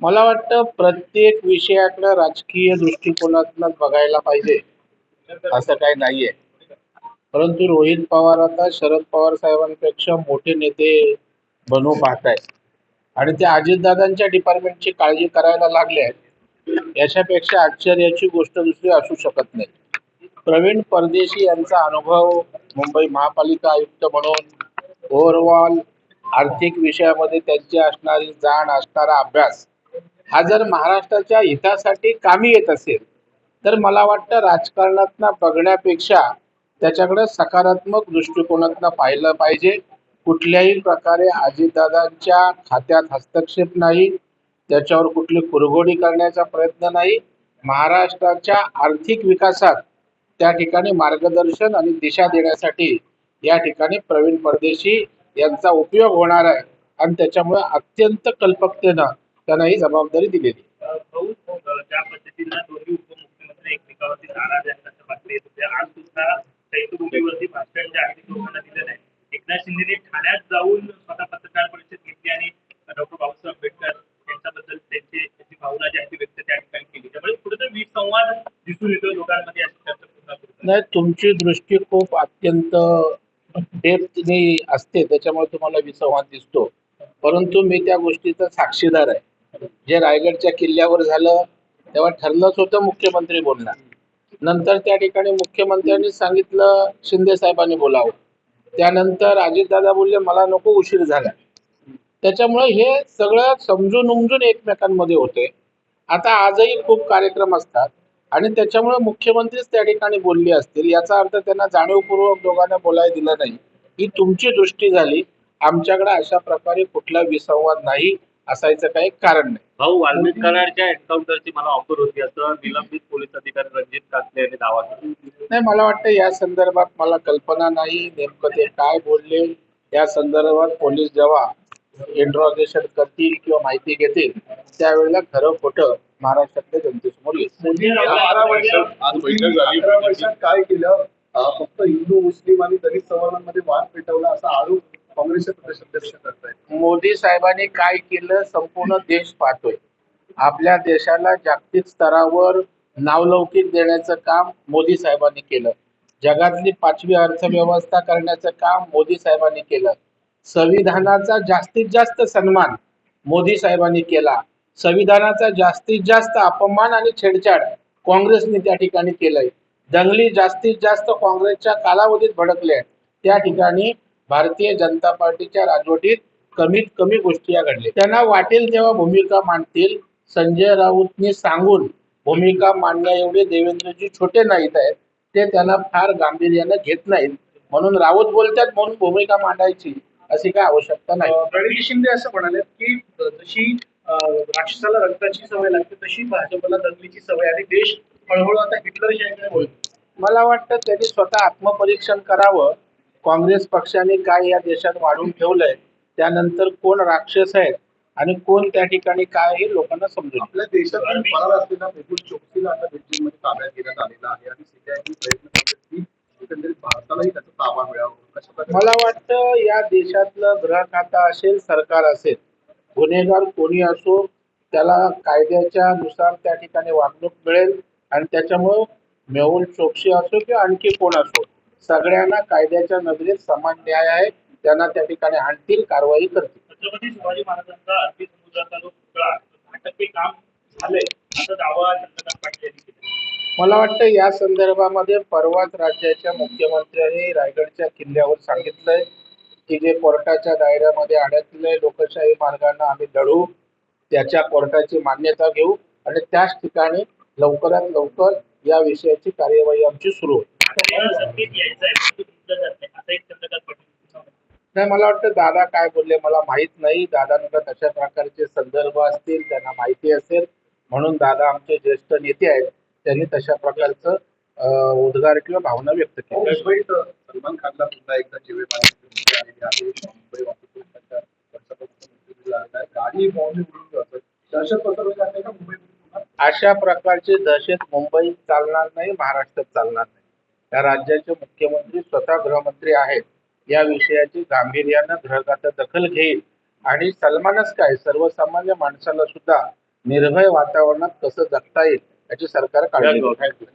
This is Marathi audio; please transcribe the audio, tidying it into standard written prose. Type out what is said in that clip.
मला वाटतं प्रत्येक विषयाकडे राजकीय दृष्टिकोनातून बघायला पाहिजे असं काही नाहीये. परंतु रोहित पवार आता शरद पवार साहेबांपेक्षा मोठे नेते बनू पाहत आहेत आणि ते अजितदादांच्या डिपार्टमेंटची काळजी करायला लागले आहेत. याच्यापेक्षा आश्चर्याची गोष्ट दुसरी असू शकत नाही. प्रवीण परदेशी यांचा अनुभव मुंबई महापालिका आयुक्त म्हणून ओव्हरऑल आर्थिक विषयामध्ये त्यांची असणारी जाण, असणारा अभ्यास हा जर महाराष्ट्राच्या हितासाठी कामी येत असेल तर मला वाटतं राजकारणातनं बघण्यापेक्षा त्याच्याकडे सकारात्मक दृष्टिकोनातनं पाहिलं पाहिजे. कुठल्याही प्रकारे अजितदादांच्या खात्यात हस्तक्षेप नाही, त्याच्यावर कुठली कुरघोडी करण्याचा प्रयत्न नाही. महाराष्ट्राच्या आर्थिक विकासात त्या ठिकाणी मार्गदर्शन आणि दिशा देण्यासाठी या ठिकाणी प्रवीण परदेशी यांचा उपयोग होणार आहे आणि त्याच्यामुळे अत्यंत कल्पकतेनं त्यांना ही जबाबदारी दिलेली. भाऊ, ज्या पद्धतीनं दोन्ही उपमुख्यमंत्री एकमेकावरती नाराज आहेत असं बातमी येत होत्या. आज सुद्धा चैत्यभूमीवरती भाषण जे आहे ते लोकांना दिलं नाही. एकनाथ शिंदेने ठाण्यात जाऊन स्वतः पत्रकार परिषद घेतली आणि डॉक्टर बाबासाहेब आंबेडकर यांच्याबद्दल त्याची भावना जी आहे ती व्यक्त त्या ठिकाणी केली. त्यामुळे कुठेतरी विसंवाद दिसून येतो लोकांमध्ये अशी चर्चा पूर्ण करतो. नाही, तुमची दृष्टी खूप अत्यंत डेप्थने असते, त्याच्यामुळे तुम्हाला विसंवाद दिसतो. परंतु मी त्या गोष्टीचा साक्षीदार आहे. जे रायगडच्या किल्ल्यावर झालं तेव्हा ठरलंच होतं मुख्यमंत्री बोलणार. नंतर त्या ठिकाणी मुख्यमंत्र्यांनी सांगितलं शिंदे साहेबांनी बोलावं. त्यानंतर अजितदादा बोलले मला नको, उशीर झाला. त्याच्यामुळे हे सगळं समजून उमजून एकमेकांमध्ये होते. आता आजही खूप कार्यक्रम असतात आणि त्याच्यामुळे मुख्यमंत्रीच त्या ठिकाणी बोलले असतील. याचा अर्थ त्यांना जाणीवपूर्वक दोघांना बोलायला दिलं नाही. ही तुमची दृष्टी झाली. आमच्याकडे अशा प्रकारे कुठला विसंवाद नाही असायचं काही कारण नाही. भाऊ, वाल्मिक कराडच्या एन्काउंटरची मला ऑफर होती असं निलंबित पोलीस अधिकारी रणजित कासले यांनी दावा केला. नाही, मला वाटतं या संदर्भात मला कल्पना नाही नेमकं ते काय बोलले. या संदर्भात पोलीस जेव्हा इंट्रॉगेशन करतील किंवा माहिती घेतील त्यावेळेला खरं खोटं महाराष्ट्रातल्या जनतेसमोर येईल. आज बैठक झाली, 11 वर्षात काय केलं? फक्त हिंदू मुस्लिम आणि दलित सवर्णांमध्ये वाद पेटवला असा आरोप काँग्रेसचे प्रदेशाध्यक्ष करतायत. मोदी साहेबांनी काय केलं संपूर्ण देश पाहतोय. आपल्या देशाला जागतिक स्तरावर नावलौकिक देण्याचं काम मोदी साहेबांनी केलं. जगातली 5वी अर्थव्यवस्था करण्याचं काम मोदी साहेबांनी केलं. संविधानाचा जास्तीत जास्त सन्मान मोदी साहेबांनी केला. संविधानाचा जास्तीत जास्त अपमान आणि छेडछाड काँग्रेसने त्या ठिकाणी केलंय. दंगली जास्तीत जास्त काँग्रेसच्या कालावधीत भडकल्या. त्या ठिकाणी भारतीय जनता पार्टीच्या राजवटीत कमीत कमी गोष्टी या घडल्या. त्यांना वाटेल तेव्हा भूमिका मांडतील. संजय राऊतनी सांगून भूमिका मांडण्या एवढे देवेंद्रजी छोटे नाहीत आहेत. ते त्यांना फार गांभीर्यानं घेत नाहीत. म्हणून राऊत बोलतात म्हणून भूमिका मांडायची अशी काय आवश्यकता नाही. रणजित शिंदे असं म्हणाले की जशी राक्षसाला रक्ताची सवय लागते तशी भाजपला दंगलीची सवय आणि देश हळूहळू आता हिटलरशाहीकडे वळतो. मला वाटतं त्यांनी स्वतः आत्मपरीक्षण करावं. काँग्रेस पक्षाने काय या देशात वाढून ठेवलंय, त्यानंतर कोण राक्षस आहेत आणि कोण त्या ठिकाणी काय हे लोकांना समजून. आपल्या देशातून फरार असलेला मेहुल चोक्सीला आता बेल्जियममध्ये ताब्यात घेण्यात आलेला आहे आणि सीबीआयने प्रयत्न करतात की एकंदरीत भारतालाही त्याचा ताबा मिळावा. मला वाटतं या देशातलं गृह खातं असेल, सरकार असेल, गुन्हेगार कोणी असो त्याला कायद्याच्या नुसार त्या ठिकाणी वागणूक मिळेल आणि त्याच्यामुळं मेहुल चोक्सी असो किंवा आणखी कोण असो सगळ्यांना कायद्याच्या नजरेत समान न्याय आहे. त्यांना त्या ठिकाणी आणखी कारवाई करतील. छत्रपती शिवाजी महाराजांचा अरबी समुद्राचा जो पुतळा 10% काम झालंय असा दावा चंद्रकांत पाटील यांनी केला. मला वाटतं या संदर्भामध्ये परवाच राज्याच्या मुख्यमंत्र्यांनी रायगडच्या किल्ल्यावर सांगितलंय की जे कोर्टाच्या दायऱ्यामध्ये अडकलेले लोकशाही मार्गाने आम्ही लढू, त्याच्या कोर्टाची मान्यता घेऊ आणि त्याच ठिकाणी लवकरात लवकर या विषयाची कार्यवाही आमची सुरू होईल. नाही, मला वाटतं दादा काय बोलले मला माहित नाही. दादांना तशा प्रकारचे संदर्भ असतील, त्यांना माहिती असेल म्हणून दादा आमचे ज्येष्ठ नेते आहेत, त्यांनी तशा प्रकारचं उद्गार किंवा भावना व्यक्त केली. मुंबईत सलमान खानला पुन्हा एकदा जीवे मारण्याची आलेली आहे. मुंबई वाहतूक पोलिसांच्या गाडी बॉम्ब उडून जातात. दहशत पसरवली जाते का मुंबईमध्ये? अशा प्रकारची दहशत मुंबईत चालणार नाही, महाराष्ट्रात चालणार नाही. या राज्याचे मुख्यमंत्री स्वतः गृहमंत्री आहेत. या विषयाची गांभीर्यानं गृहखातं दखल घेईल आणि सलमानच काय सर्वसामान्य माणसाला सुद्धा निर्भय वातावरणात कसं जगता येईल याची सरकार काळजी घेईल.